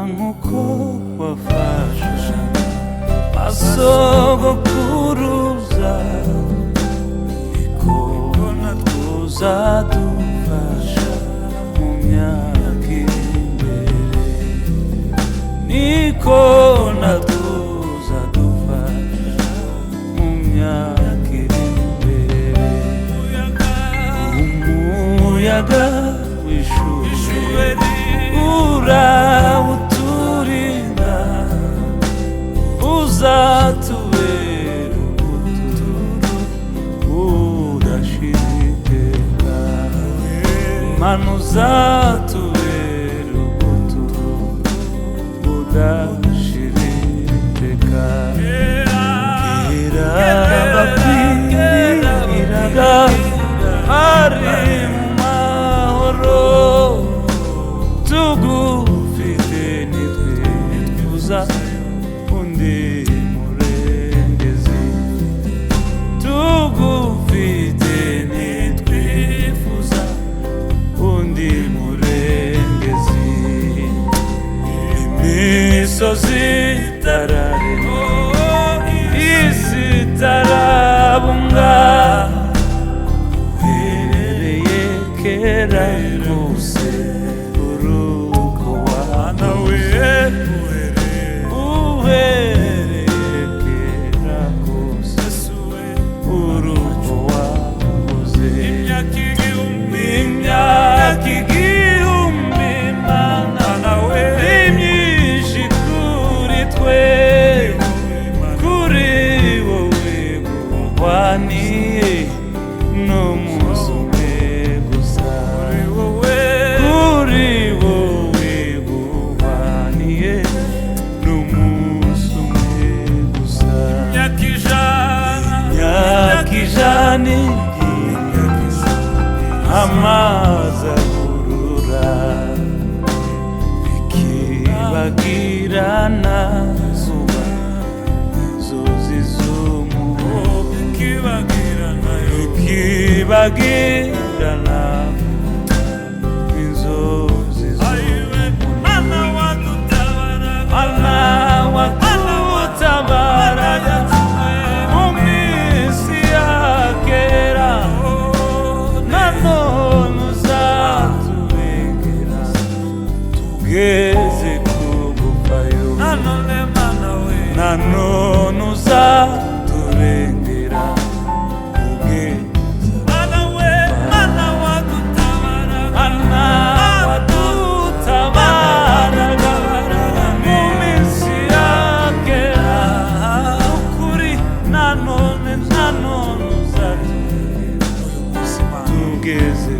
nk'uko wafasha masogokuruza niko tuzadufasha mu myaka iri imbere, niko tuzadufasha mu myaka iri imbere. Umuyaga w'ishuheri urawuturinda, uzatubera ubuturo budashira iteka. Mana uzatubera ubuturo budashira iteka. Kera bakwiriraga ari mu mahoro, tugufite nitwifuza undi murengezi, tugufite nitwifuza undi murengezi. Imisozi itararema, isi itarabunga, uhereye kera kose uruko wanawe, uhereye kera kose uruko wahoze. Imyaka igihumbi Mana nawe imyinshi kuri twe, kuri wowe guhwaniye n'umunsi umwe gusa, kuri wowe guhwaniye n'umunsi umwe gusa. Imyaka ijana igiye amazi agurura, bikibagirana zuba inzozi z'umuhondo, bikibagirana inzozi z'umuhondo. Mana wadutabaraga mu minsi ya kera, nanone uzatubengera tugeze kugufayo, nanone uzaturengera tugeze. Mana wadutabaraga mu minsi ya kera, ukuri nanone uzatugeza tugeze